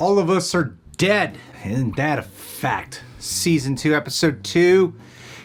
All of us are dead. Isn't that a fact? Season 2, Episode 2.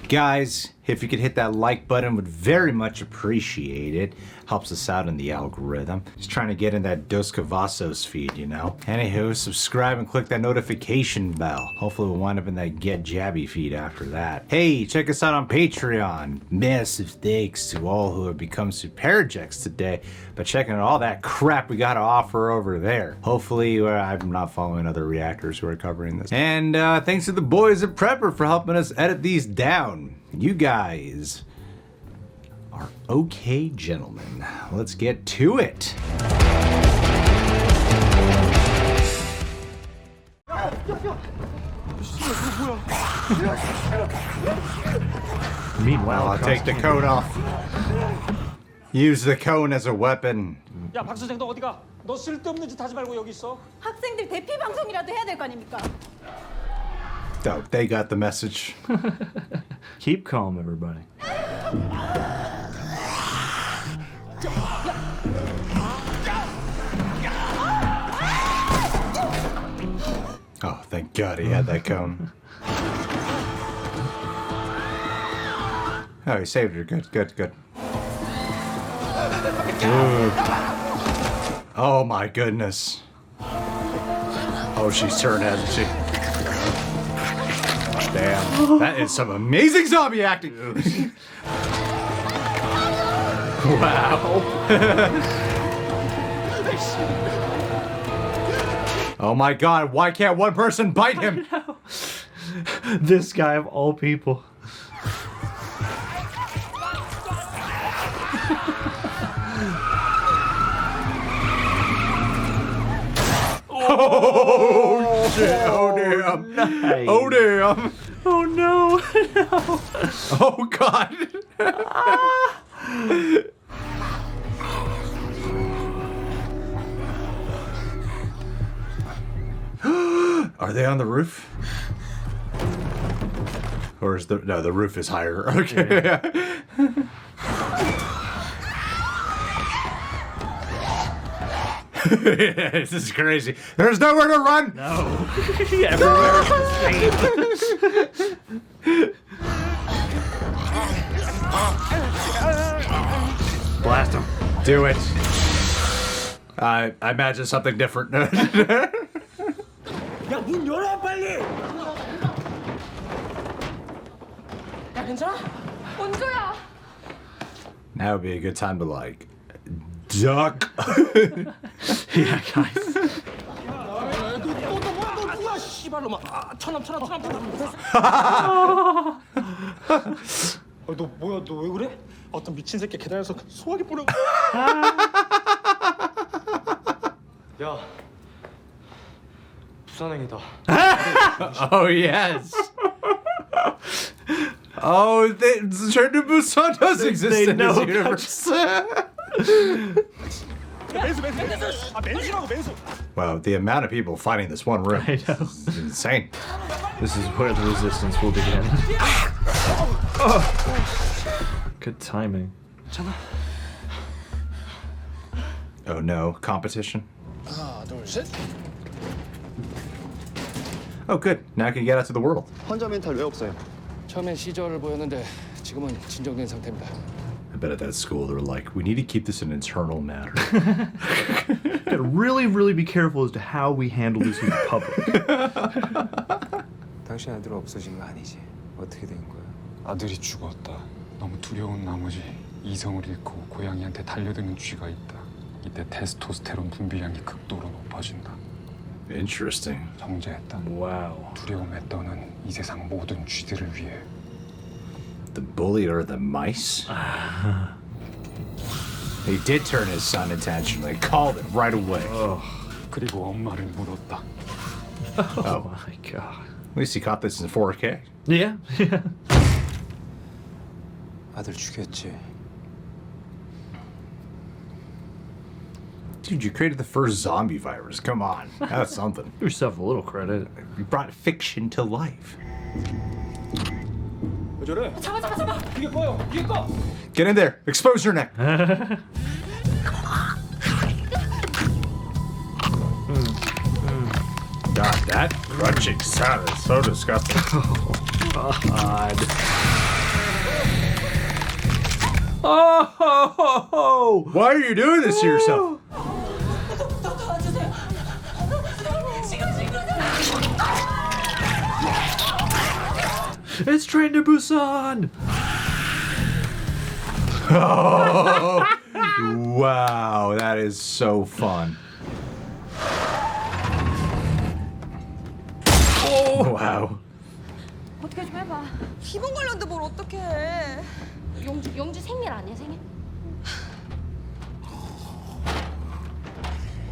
Guys, if you could hit that like button, would very much appreciate it. Helps us out in the algorithm. Just trying to get in that Dos Cavazos feed, you know? Anywho, subscribe and click that notification bell. Hopefully we'll wind up in that Get Jabby feed after that. Hey, check us out on Patreon. Massive thanks to all who have become Superjecks today by checking out all that crap we got to offer over there. Hopefully, I'm not following other reactors who are covering this. And thanks to the boys at Prepper for helping us edit these down. You guys are okay, gentlemen. Let's get to it. Meanwhile, I'll take the cone off. Use the cone as a weapon. 야, 박수생 너 어디가? 너 쓸데없는 짓 하지 말고 여기 있어. 학생들 대피 방송이라도 해야 될 거 아닙니까? Oh, they got the message. Keep calm, everybody. Oh, thank God he had that cone. Oh, he saved her. Good, good, good. Dude. Oh my goodness. Oh, she's turned, hasn't she? Damn. That is some amazing zombie acting. Wow. Oh my God, why can't one person bite him? This guy of all people. Oh shit, oh damn. Nice. Oh damn. Oh no, no. Oh God. Are they on the roof? Or is the roof is higher. Okay. Yeah. This is crazy. There's nowhere to run. No. Everywhere is the same. Blast him. Do it. I imagine something different. 야, 문 열어 빨리. 야, 괜찮아? 온조야. Now would be a good time to like duck. Yeah, guys. 너야 씨발로 막 천암. 너 뭐야? 너 왜 그래? 어떤 미친 새끼 계단에서 소화기 뿌려. 야, 부산행이다. Oh yes. Oh, the Train to Busan does exist they in this know universe. Wow, the amount of people fighting this one room I know. is insane. This is where the resistance will begin. Good timing. Oh no, competition. 하나, 둘, 셋. Oh good, now I can get out to the world. 환자 멘탈 왜 없어요? 처음엔 시절을 보였는데 지금은 진정된 상태입니다. I bet at that school they're like, we need to keep this an internal matter. Gotta really be careful as to how we handle this in public. 당신 아들 없어진 거 아니지? 어떻게 된 거야? 아들이 죽었다. 너무 두려운 나머지 이성을 잃고 고양이한테 달려드는 쥐가 있다. 이때 테스토스테론 분비량이 극도로 높아진다. Interesting. 정제했다. Wow. 두려움에 떠는 이 세상 모든 쥐들을 위해. The bully or the mice? He did turn his son intentionally. Called it right away. 그리고 엄마를 물었다. Oh my God. At least he caught this in 4K. Yeah. 아들 죽였지. Dude, you created the first zombie virus. Come on. That's something. Give yourself a little credit. You brought fiction to life. 왜 저래? 잡아. 이게 뭐야? 이게 거. Get in there. Expose your neck. God, that crunching sound is so disgusting. God. Oh! Why are you doing this to yourself? It's Train to Busan! Oh, wow, that is so fun. Oh, wow. 어떻게 좀 해봐. 기분 걸렸는데 뭘 어떻게 해? 영주 생일 아니야 생일?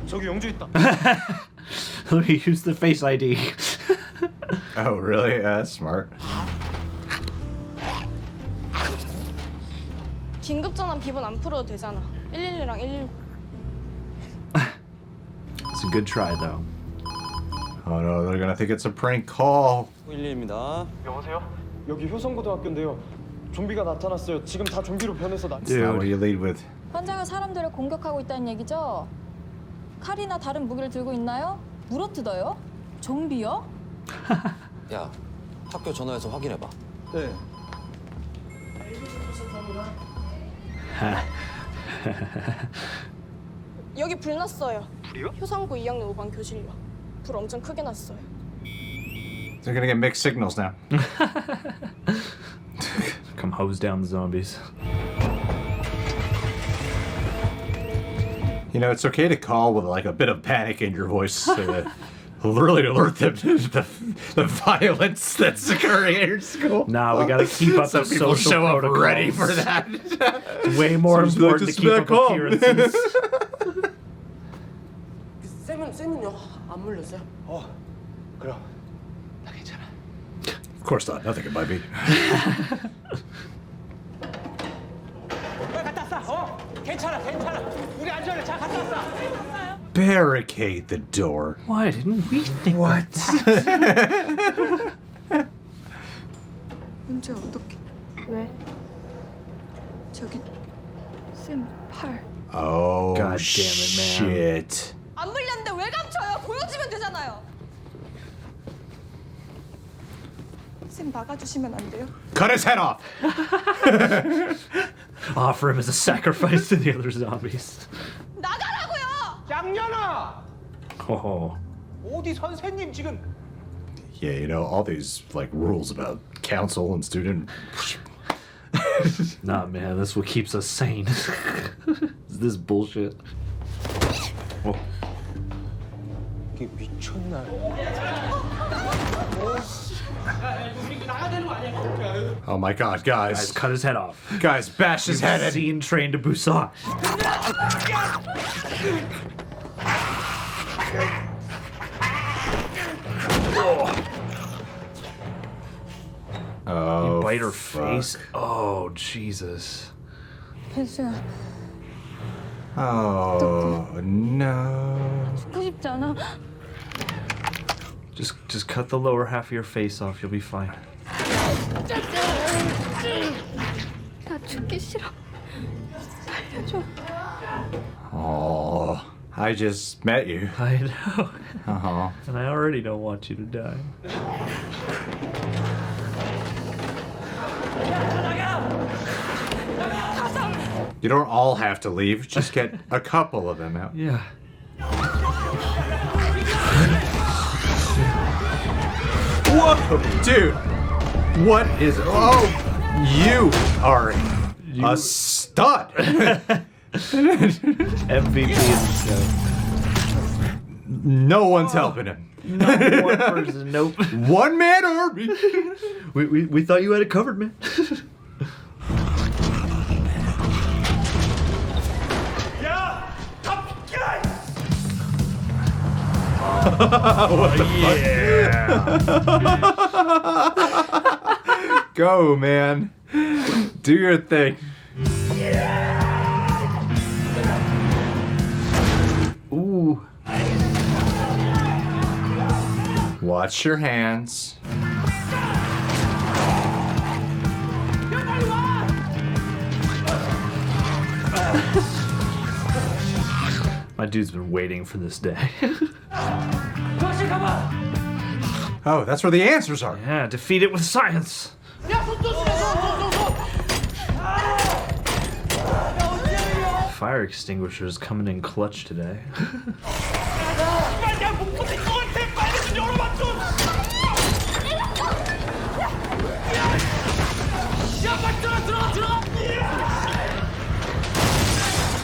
저기 영주 있다. Let me use the face ID. Oh, really? That's smart. 긴급 전환 비번 안 풀어도 되잖아. 112랑 119. It's a good try, though. Oh no, they're gonna think it's a prank call. 112입니다. 여보세요? 여기 효성고등학교인데요. 좀비가 나타났어요. 지금 다 좀비로 변해서 나. Now what do you lead with? 환자가 사람들을 공격하고 있다는 얘기죠? 칼이나 다른 무기를 들고 있나요? 물어뜯어요? 좀비요? 야, 학교 전화해서 확인해봐. 네. 여기 불 났어요. 불이요? 효성고 2학년 5반 교실요. 불 엄청 크게 났어요. They're gonna get mixed signals now. Come hose down the zombies. You know, it's okay to call with like a bit of panic in your voice to really alert them to the violence that's occurring at your school. Nah, we gotta keep up Some the people social show up protocols. ready for that. It's way more Seems like important this to keep is up back home. appearances. 쌤은요? 안 물렸어요? 그럼 나 괜찮아. Of course not. Nothing it might be. 갔다 왔어. 괜찮아. 우리 안전해. 자, 갔다 왔어. Barricade the door. Why didn't we think What? 문제 어떻게? 왜? 저기 쌤 팔. Oh, God damn it, man. shit. 안 물렸는데 왜 감춰요? 보여주면 되잖아요. 쌤 막아주시면 안 돼요? Cut his head off. Offer him as a sacrifice to the other zombies. 나가라고요! 양년아. Oh. 어디 선생님 지금? Yeah, you know, all these like rules about council and student. Nah, man, that's what keeps us sane. This bullshit. Oh. 이게 미쳤나? Oh my God, Guys, guys! cut his head off. Guys, bash his head in. Seen Train to Busan. Oh, You bite her fuck. face. Oh, Jesus. 혜수야, Oh no. 죽고 싶지 않아? Just cut the lower half of your face off. You'll be fine. 나 죽기 싫어. 살려줘. Oh, I just met you. I know. Uh-huh. And I already don't want you to die. You don't all have to leave. Just get a couple of them out. Yeah. Whoa, dude! What is? Oh, you are a stud. MVP of the show. No one's helping him. Not one person. Nope. One man army. We thought you had it covered, man. Go, man. Do your thing. Ooh. Watch your hands. My dude's been waiting for this day. 교실 가봐. Oh, that's where the answers are. Yeah, defeat it with science. Fire extinguishers coming in clutch today.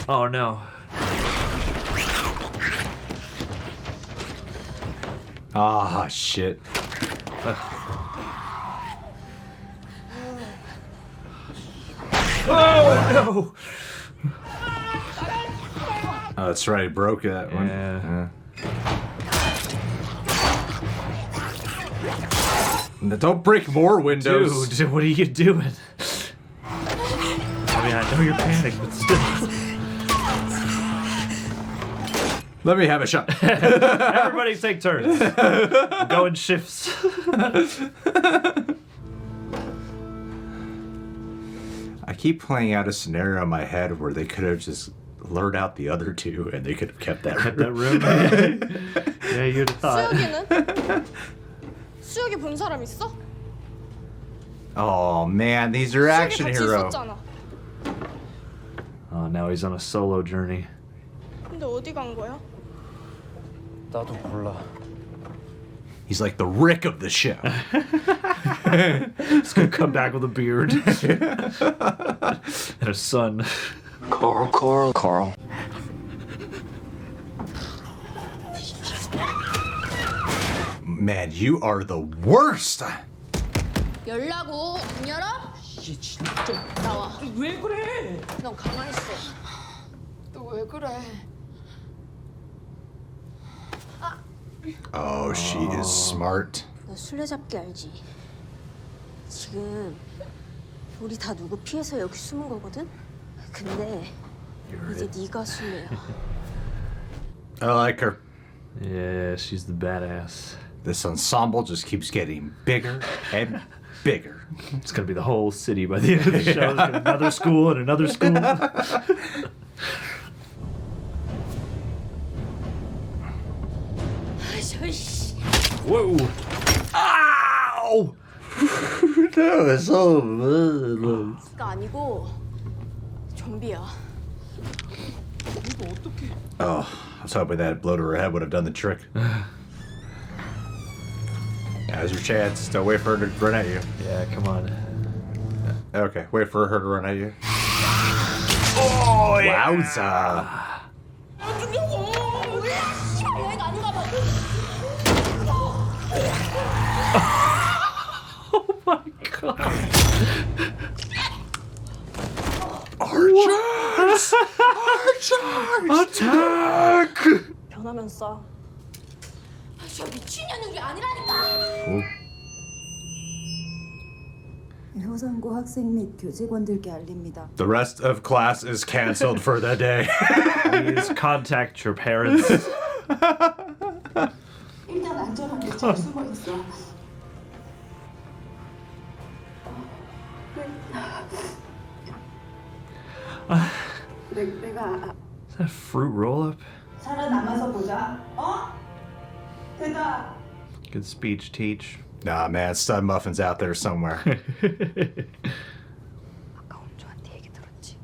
Oh no. Ah, shit. Oh Oh, that's right. He broke that one. Yeah. Now, don't break more no. windows. Dude, what are you doing? I mean, I know you're panicked, but still. Let me have a shot. Everybody take turns. We'll go in shifts. I keep playing out a scenario in my head where they could have just lured out the other two and they could have kept that room. That room. Yeah, you'd have thought. 수혁이는? 수혁이 본 사람 있어? Oh man, these are action 수혁이 같이 hero. 있었잖아. Oh, now he's on a solo journey. 근데 어디 간 거야? 나도 몰라. He's like the Rick of the show. He's gonna come back with a beard and a son. Carl. Man, you are the worst. 열라고 안 열어? 이게 진짜 나와. 왜 그래? 넌 가만히 있어. 너 왜 그래? Oh, she is smart. 너 술래잡기 알지? 지금 우리 다 누구 피해서 여기 숨은 거거든? 근데 이제 네가 술래야. I like her. Yeah, she's the badass. This ensemble just keeps getting bigger and bigger. It's gonna be the whole city by the end of the show. There's gonna be another school and another school. 아이씨. Whoa! Ow! That was so. 가 아니고 좀비야. Oh, I was hoping that blow to her head would have done the trick. Now's your chance. Don't wait for her to run at you. Yeah, come on. Okay, wait for her to run at you. Oh, wowza. 여행 아닌가 봐. Oh my god! Archers! Archers! Attack! 변하면 쏴. 저 미친년은 우리 아니라니까. 효상고 학생 및 교직원들께 알립니다. The rest of class is canceled for the day. Please contact your parents. 일단 안전하게 잘 숨어 있어. 내가 Is that a fruit roll-up? 살아남아서 보자. 대답. Good speech, Teach. Nah, man, stud muffin's out there somewhere. 아까 온조한테 얘기 들었지?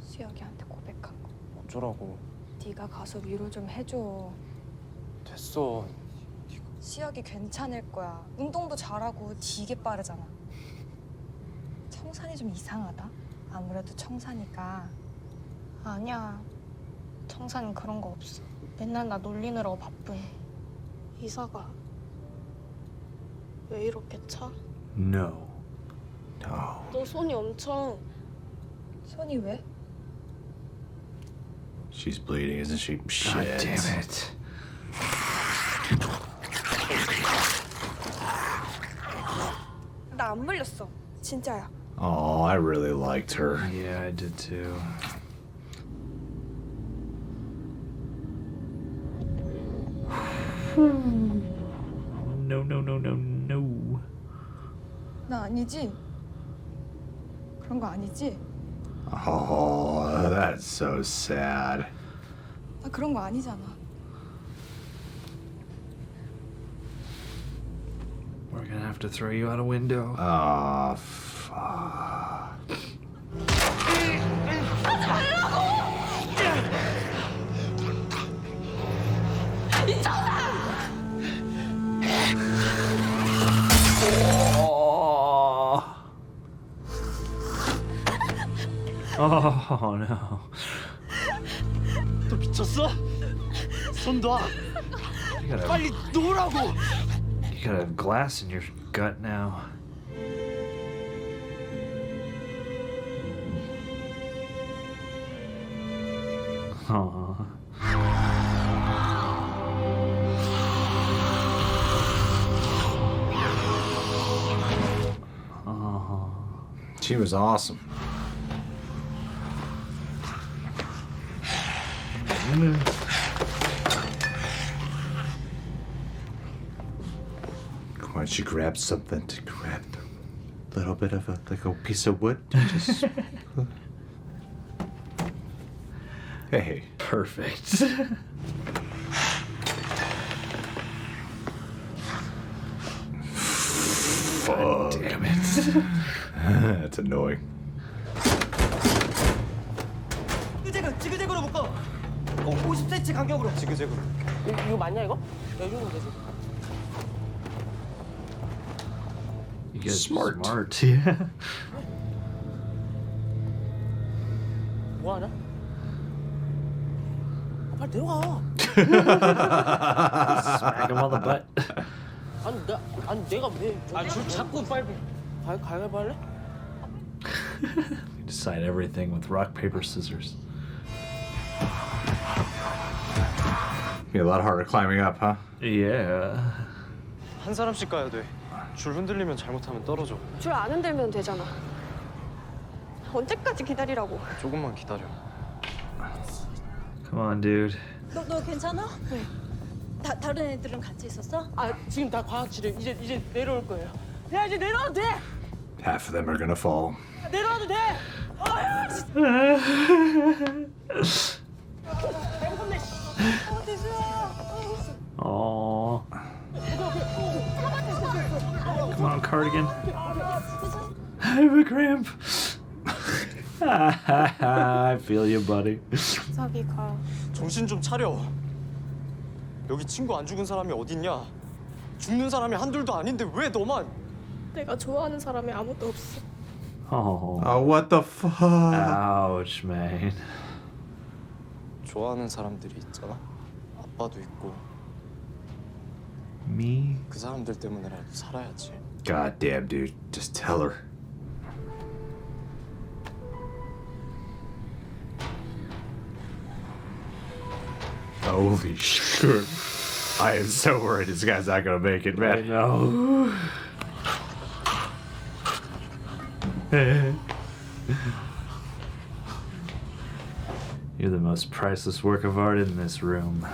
수혁이한테 고백한 거. 어쩌라고. 네가 가서 위로 좀 해줘. 됐어. 수혁이 괜찮을 거야. 운동도 잘하고 되게 빠르잖아. 청산이 좀 이상하다. 아무래도 청산이가. 아니야. 청산은 그런 거 없어. 맨날 나 놀리느라고 바쁜. 이사가 왜 이렇게 차? No. No. 너 손이 엄청. 손이 왜? She's bleeding, isn't she? Shit. God damn it. 나 안 물렸어. 진짜야. Oh, I really liked her. Yeah, I did too. No. 나 아니지? 그런 거 아니지? Oh, that's so sad. 나 그런 거 아니잖아. We're gonna have to throw you out a window. Ah, fuck. Oh no. 너 미쳤어? 손 놔. You gotta, 빨리 놓으라고. you gotta have glass in your gut now. Aww. She was awesome. Why don't you grab something to grab a little bit of a piece of wood? Just... Hey. Perfect. God damn it. That's annoying. 지그재그로 묶어. 50cm 간격으로. 지그재그로. 이거 맞냐 이거? 이 정도 되지? You get Smart. Yeah. 뭐 하냐? 빨리 내려가. Smack him on the butt. 아니 내가 왜? 줄 잡고 빨리. 가위바위보 할래? You decide everything with rock, paper, scissors. Be a lot harder climbing up, huh? Yeah. 한 사람씩 가야 돼. 줄 흔들리면 잘못하면 떨어져. 줄 안 흔들면 되잖아. 언제까지 기다리라고? 조금만 기다려. Come on, dude. 너 괜찮아? 네. 다른 애들은 같이 있었어? 아 지금 다 과학실에 이제 내려올 거예요. 야 이제 내려와도 돼. Half of them are gonna fall. 내려와도 돼. Aww. Come on, cardigan. I have a cramp. I feel you, buddy. 저기 가. 정신 좀 차려. 여기 친구 안 죽은 사람이 어딨냐? 죽는 사람이 한둘도 아닌데 왜 너만? 내가 좋아하는 사람이 아무도 없어. Oh. Oh, what the fuck? Ouch, man. 좋아하는 사람들이 있잖아. 아빠도 있고. Me? 그 사람들 때문에라도 살아야지. God damn, dude. Just tell her. Holy shit. I am so worried this guy's not gonna make it, I man. know. You're the most priceless work of art in this room.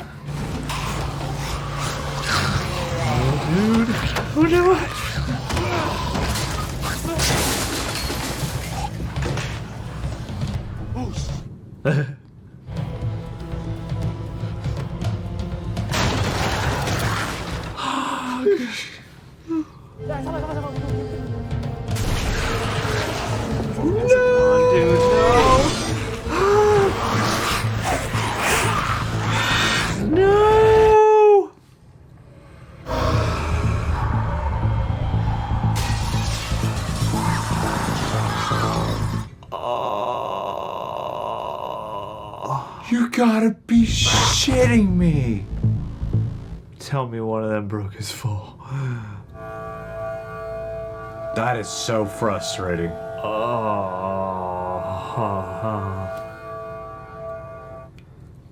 Oh, dude. Oh, no. No, dude, no. No. You gotta be shitting me. Tell me one of them broke his fall. That is so frustrating.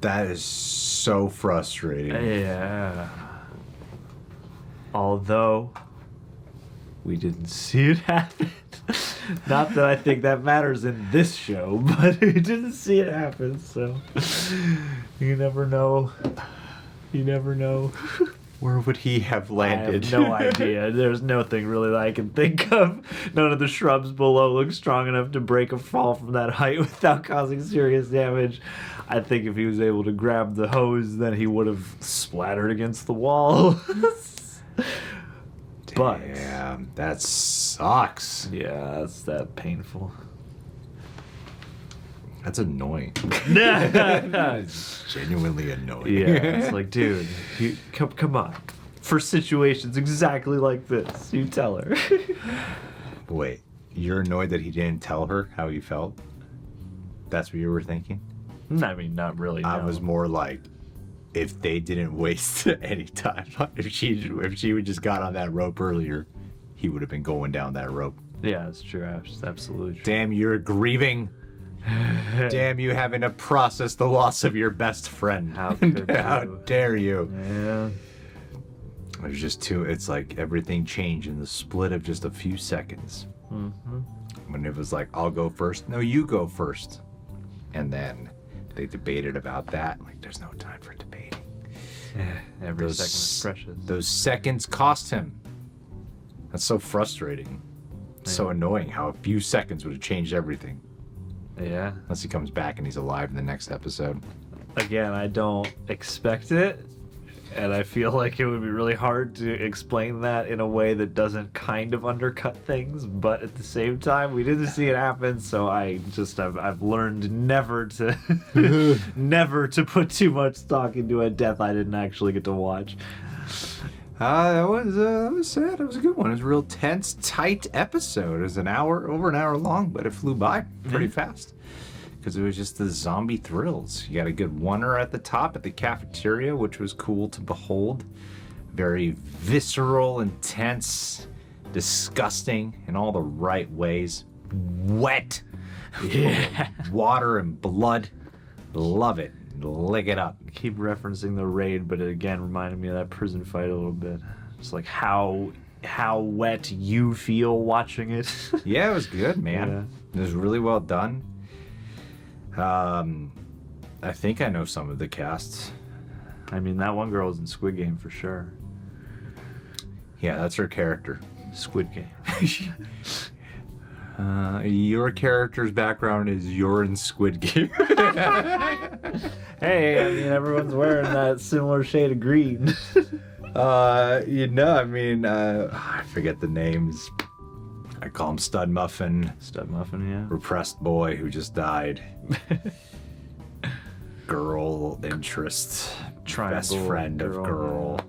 That is so frustrating. Yeah. Although we didn't see it happen. Not that I think that matters in this show, but we didn't see it happen, so you never know. You never know. Where would he have landed? I have no idea. There's nothing really that I can think of. None of the shrubs below look strong enough to break a fall from that height without causing serious damage. I think if he was able to grab the hose, then he would have splattered against the wall. But yeah, that sucks. yeah, that's that painful. That's annoying. Yeah, It's genuinely annoying. it's like, dude, come on. For situations exactly like this, you tell her. Wait, you're annoyed that he didn't tell her how he felt? That's what you were thinking? I mean, not really. I no. was more like, if they didn't waste any time, if she would just got on that rope earlier, he would have been going down that rope. Yeah, that's true. Absolutely true. Damn, you're grieving. Damn, you having to process the loss of your best friend. How could How you? dare you? Yeah. There's just it's like everything changed in the split of just a few seconds. Mm-hmm. When it was like, I'll go first. No, you go first. And then they debated about that. Like, there's no time for debating. Every second is precious. Those seconds cost him. That's so frustrating. It's so annoying how a few seconds would have changed everything. Yeah. Unless he comes back and he's alive in the next episode. Again, I don't expect it, and I feel like it would be really hard to explain that in a way that doesn't kind of undercut things, but at the same time, we didn't see it happen, so I've learned never to put too much stock into a death I didn't actually get to watch. That was sad. It was a good one. It was a real tense, tight episode. It was over an hour long, but it flew by pretty fast because it was just the zombie thrills. You got a good oneer at the top at the cafeteria, which was cool to behold. Very visceral, intense, disgusting in all the right ways. Wet, Yeah. water and blood. Love it. Lick it up. Keep referencing the raid, but it again reminded me of that prison fight a little bit. It's like how wet you feel watching it. Yeah, it was good, man. Yeah. It was really well done. I think I know some of the casts. I mean, that one girl was in Squid Game for sure. Yeah, that's her character. Squid Game. Your character's background is you're in Squid Game. Hey, I mean, everyone's wearing that similar shade of green. I forget the names. I call him Stud Muffin. Stud Muffin, yeah. Repressed boy who just died. Girl interest. Triangle, best friend of girl. yeah.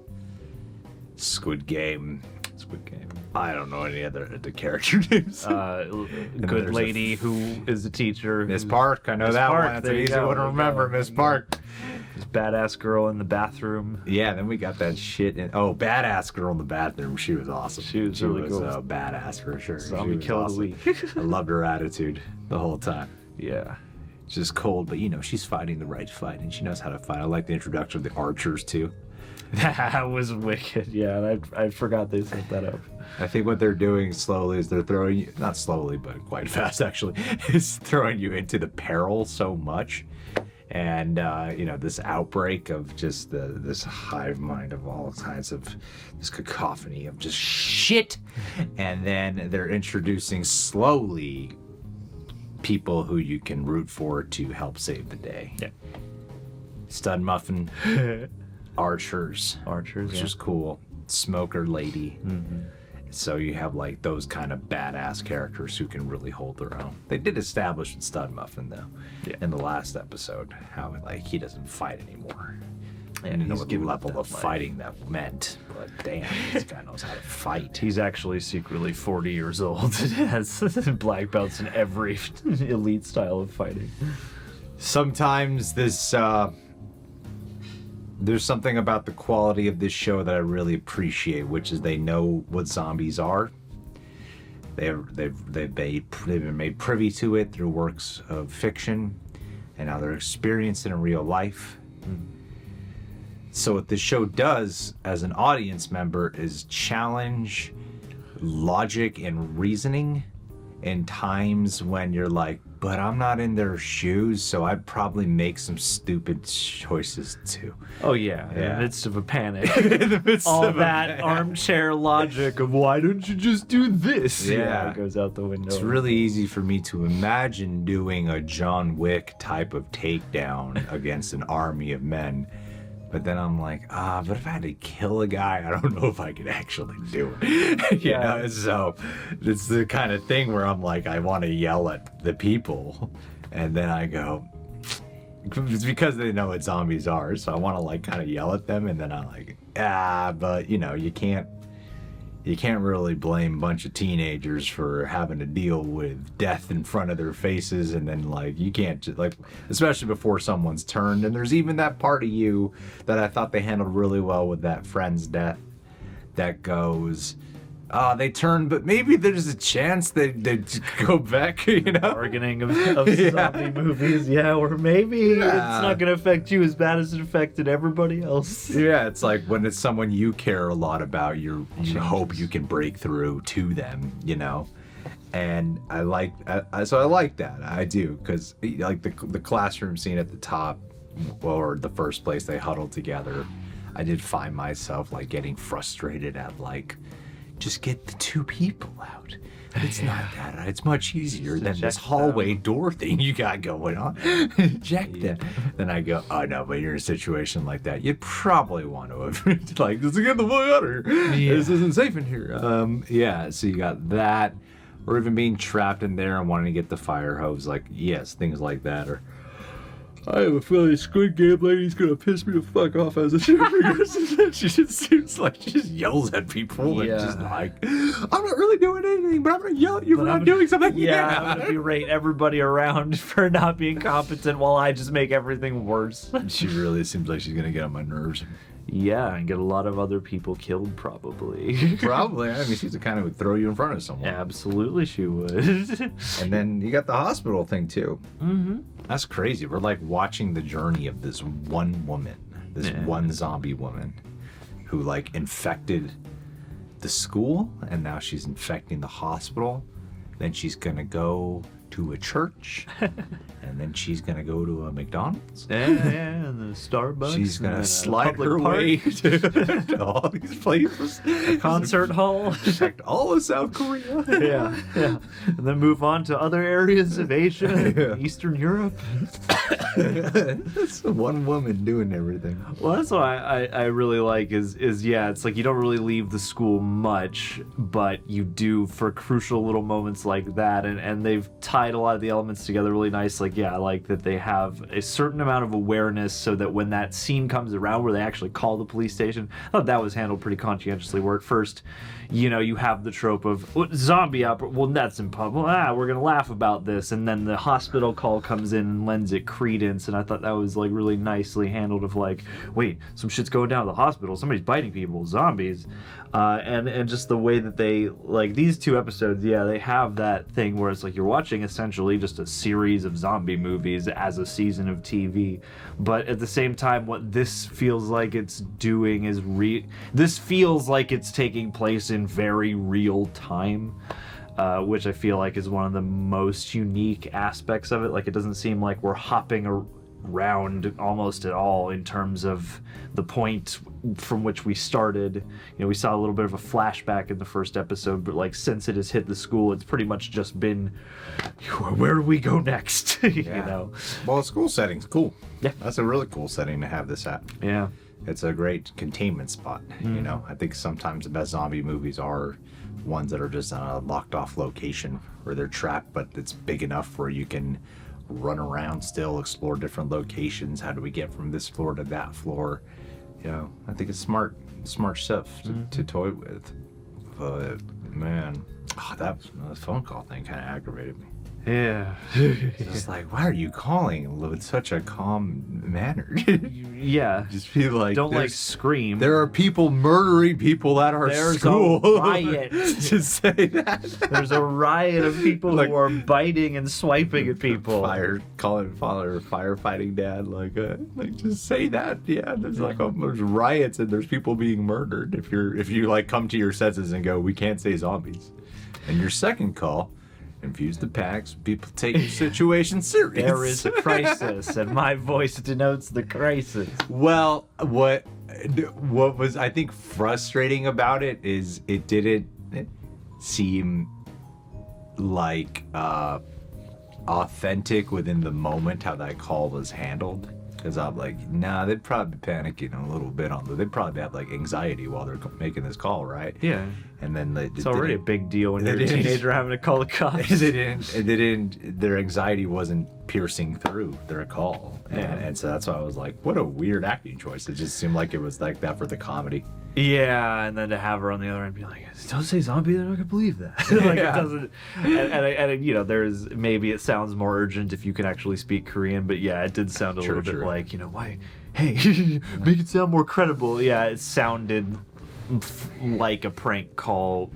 Squid Game. Squid Game. I don't know any other the character names. Good lady who is a teacher. Miss Park, I know Miss that Park, one. That's there an you easy go. one to remember, Miss Park. This badass girl in the bathroom. Yeah, then we got that shit in. Oh, badass girl in the bathroom. She was awesome. She was really cool. Badass for sure. Zombie She was kill of the awesome. week. I loved her attitude the whole time. Yeah. Just cold, but she's fighting the right fight and she knows how to fight. I like the introduction of the archers too. That was wicked. Yeah, and I forgot they set that up. I think what they're doing slowly is they're throwing you, not slowly, but quite fast actually, is throwing you into the peril so much. And, this outbreak of just this hive mind of all kinds of this cacophony of just shit. And then they're introducing slowly people who you can root for to help save the day. Yeah. Stud Muffin, archers, which is cool. Smoker lady. Mm-hmm. So you have like those kind of badass characters who can really hold their own. They did establish in Stud Muffin though, in the last episode, how he doesn't fight anymore. Yeah, And you know he's what given level up of that life. fighting that meant. But damn, this guy knows how to fight. He's actually secretly 40 years old and has black belts in every elite style of fighting. Sometimes this there's something about the quality of this show that I really appreciate, which is they know what zombies are. They've been made privy to it through works of fiction, and now they're experiencing it in real life. So what this show does as an audience member is challenge logic and reasoning in times when you're like, but I'm not in their shoes, so I'd probably make some stupid choices too. Oh yeah, in Yeah. the midst of a panic. In the midst All of a that panic. armchair logic of why don't you just do this? Yeah. It goes out the window. It's really easy for me to imagine doing a John Wick type of takedown against an army of men But then I'm like, but if I had to kill a guy, I don't know if I could actually do it. you know, so it's the kind of thing where I'm like, I want to yell at the people, and then I go, it's because they know what zombies are, so I want to like kind of yell at them, and then I'm like, but you know, you can't really blame a bunch of teenagers for having to deal with death in front of their faces, and then like you can't just like, especially before someone's turned. And there's even that part of you that I thought they handled really well with that friend's death that goes, they turned, but maybe there's a chance they'd go back, you know? Bargaining of zombie movies, or maybe it's not going to affect you as bad as it affected everybody else. Yeah, it's like when it's someone you care a lot about, you hope you can break through to them, you know? And I like that. I do, because like the classroom scene at the top, or the first place they huddled together, I did find myself like getting frustrated at like, just get the two people out. It's not that. It's much easier than this hallway door thing you got going on. Eject them. Then I go, oh no, but you're in a situation like that, you'd probably want to have like, let's get the fuck out of here. This isn't safe in here. So you got that, or even being trapped in there and wanting to get the fire hose. Like, yes, things like that. Or I have a feeling Squid Game lady's gonna piss me the fuck off as a shooter. She just seems like she just yells at people and just like, I'm not really doing anything, but I'm gonna yell at you for not doing something. I'm gonna berate everybody around for not being competent while I just make everything worse. She really seems like she's gonna get on my nerves. Yeah, and get a lot of other people killed, probably. Probably. I mean, she's the kind of would throw you in front of someone. Absolutely, she would. And then you got the hospital thing too. Mm-hmm. That's crazy. We're like watching the journey of this one woman, one zombie woman, who like infected the school, and now she's infecting the hospital. Then she's gonna go to a church, and then she's gonna go to a McDonald's. And the Starbucks. She's gonna slide her way to all these places. A concert hall. Checked all of South Korea. Yeah. And then move on to other areas of Asia, Eastern Europe. That's one woman doing everything. Well, that's what I really like is it's like you don't really leave the school much, but you do for crucial little moments like that, and they've tied a lot of the elements together really nice. Like, I like that they have a certain amount of awareness so that when that scene comes around where they actually call the police station, I thought that was handled pretty conscientiously, where at first, you know, you have the trope of zombie outbreak, well, that's impossible, we're gonna laugh about this, and then the hospital call comes in and lends it credence, and I thought that was like really nicely handled of like, wait, some shit's going down at the hospital, somebody's biting people, zombies. And just the way that they, like, these two episodes, they have that thing where it's like you're watching essentially just a series of zombie movies as a season of TV, but at the same time what this feels like it's doing is this feels like it's taking place in very real time, which I feel like is one of the most unique aspects of it. Like, it doesn't seem like we're hopping around almost at all in terms of the point from which we started. You know, we saw a little bit of a flashback in the first episode, but like since it has hit the school, it's pretty much just been, where do we go next? You know. Well, the school setting's cool. Yeah, that's a really cool setting to have this at. Yeah, it's a great containment spot. You know, I think sometimes the best zombie movies are ones that are just on a locked off location where they're trapped, but it's big enough where you can run around still, explore different locations. How do we get from this floor to that floor? You know, I think it's smart stuff to toy with. But man, that phone call thing kind of aggravated me. Yeah. It's like, why are you calling with such a calm manner? Yeah. Just feel like, don't like scream. There are people murdering people at our school. There's a riot. To say that. There's a riot of people who are biting and swiping at people. Calling father firefighting dad. Like just say that. Yeah, there's there's riots and there's people being murdered. If you like come to your senses and go, we can't say zombies. And your second call, infuse the packs. People take the situation serious. There is a crisis, and my voice denotes the crisis. Well, what was I think frustrating about it is it didn't seem like authentic within the moment how that call was handled. Because I'm like, nah, they'd probably be panicking a little bit they'd probably have like anxiety while they're making this call, right? Yeah. And then It's already a big deal when you're a teenager having to call the cops. Their anxiety wasn't piercing through their call. And so that's why I was like, what a weird acting choice. It just seemed like it was like that for the comedy. Yeah, and then to have her on the other end be like, don't say zombie, they're not gonna believe that. Like, it doesn't. And you know, there's maybe it sounds more urgent if you can actually speak Korean, but yeah, it did sound a little bit like, you know, why? Hey, make it sound more credible. Yeah, it sounded like a prank call.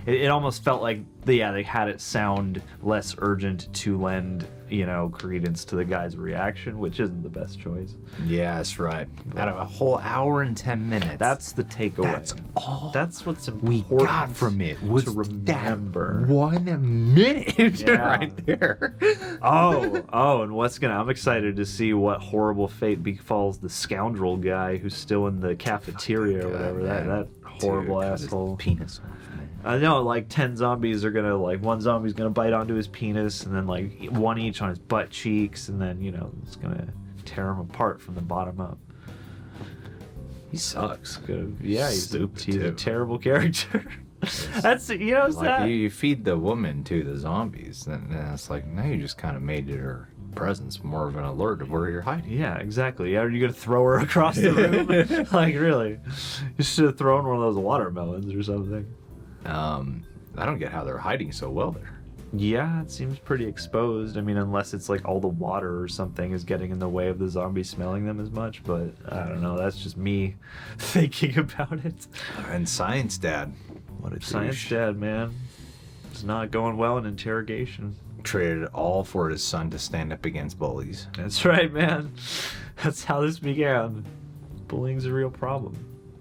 It almost felt like they had it sound less urgent to lend, you know, credence to the guy's reaction, which isn't the best choice. Yeah, that's right. Out of a whole hour and 10 minutes. That's the takeaway. That's all. That's what's we important got from it was to remember. That 1 minute right there. And I'm excited to see what horrible fate befalls the scoundrel guy who's still in the cafeteria or whatever. That horrible asshole. Penis. I know, like 10 zombies are gonna, like, one zombie's gonna bite onto his penis, and then like one each on his butt cheeks, and then, you know, it's gonna tear him apart from the bottom up. He sucks. He's stupid. He's a terrible character. That's, you know, it's like that. you feed the woman to the zombies, and it's like now you just kind of made her presence more of an alert of where you're hiding. Yeah, exactly. Are you gonna throw her across the room? Like, really? You should have thrown one of those watermelons or something. I don't get how they're hiding so well there. Yeah, it seems pretty exposed. I mean, unless it's like all the water or something is getting in the way of the zombies smelling them as much, but I don't know. That's just me thinking about it. And Science Dad. What a Science douche. Dad, man. It's not going well in interrogation. Traded it all for his son to stand up against bullies. That's right, man. That's how this began. Bullying's a real problem.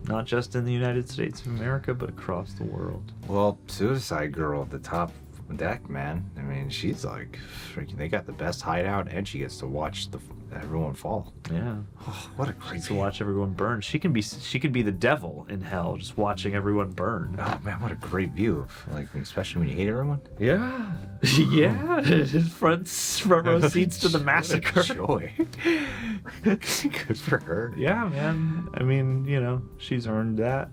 Not just in the United States of America, but across the world. Well, Suicide Girl at the top deck, man. I mean, she's like, freaking, they got the best hideout, and she gets to watch everyone fall. Yeah. Oh, what a great to watch everyone burn. She can be the devil in hell, just watching everyone burn. Oh man, what a great view of, like, especially when you hate everyone. Yeah. Yeah. front row seats to the massacre. Joy. Good for her. Yeah, man. I mean, you know, she's earned that.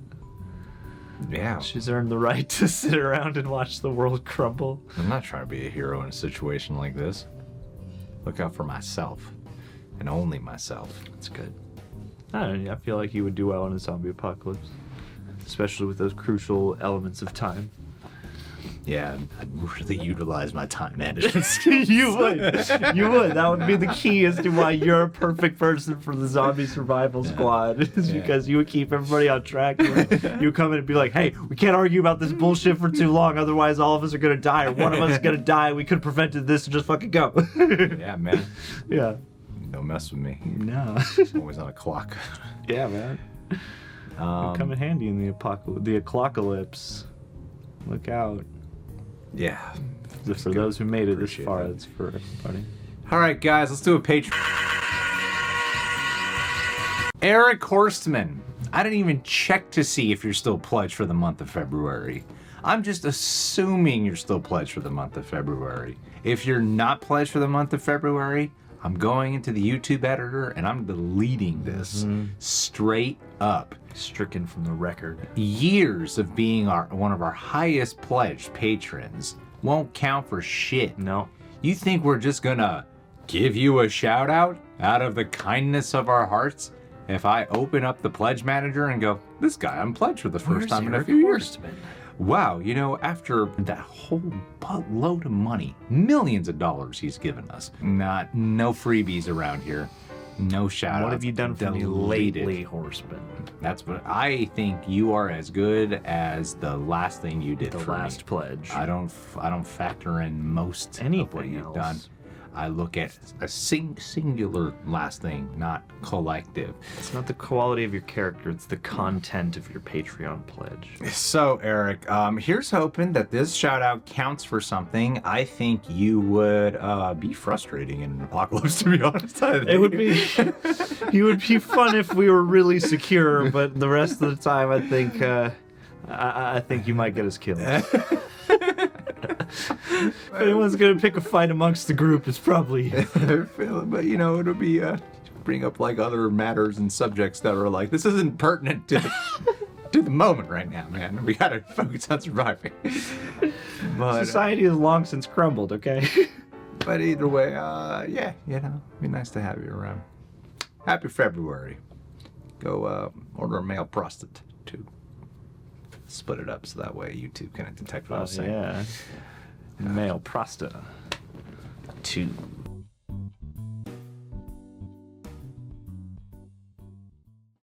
Yeah. She's earned the right to sit around and watch the world crumble. I'm not trying to be a hero in a situation like this. Look out for myself. And only myself. That's good. I feel like you would do well in a zombie apocalypse. Especially with those crucial elements of time. Yeah, I'd really utilize my time management skills. You would. That would be the key as to why you're a perfect person for the zombie survival squad. Is because you would keep everybody on track. You come in and be like, hey, we can't argue about this bullshit for too long, otherwise all of us are going to die, or one of us is going to die. We could have prevented this and just fucking go. Yeah, man. Yeah. Don't mess with me. No. Always on a clock. Yeah, man. Come in handy in the apocalypse. Look out. Yeah. For those who made it this far, that's for everybody. All right, guys, let's do a Patreon. Eric Horstman. I didn't even check to see if you're still pledged for the month of February. I'm just assuming you're still pledged for the month of February. If you're not pledged for the month of February, I'm going into the YouTube editor and I'm deleting this straight up. Stricken from the record. Years of being one of our highest pledged patrons won't count for shit. No. You think we're just gonna give you a shout out of the kindness of our hearts if I open up the pledge manager and go, this guy I'm pledged for the first time in a few years? Wow, you know, after that whole buttload of money, millions of dollars he's given us, no freebies around here, no shout outs. What have you done for me lately, Horseman? That's what I think. You are as good as the last thing you did for me. The last pledge. I don't factor in most of what you've done. I look at a singular last thing, not collective. It's not the quality of your character, it's the content of your Patreon pledge. So, Eric, here's hoping that this shout out counts for something. I think you would be frustrating in an apocalypse, to be honest. It would be fun if we were really secure, but the rest of the time I think you might get us killed. If anyone's gonna pick a fight amongst the group, it's probably you. But you know, it'll be bring up like other matters and subjects that are like, this isn't pertinent to to the moment right now, man. We gotta focus on surviving. But society has long since crumbled. Okay. but either way, yeah, you know, be nice to have you around. Happy February. Go order a male prostitute. Split it up so that way YouTube can detect what I'm saying. Yeah. Male prostitute. 2.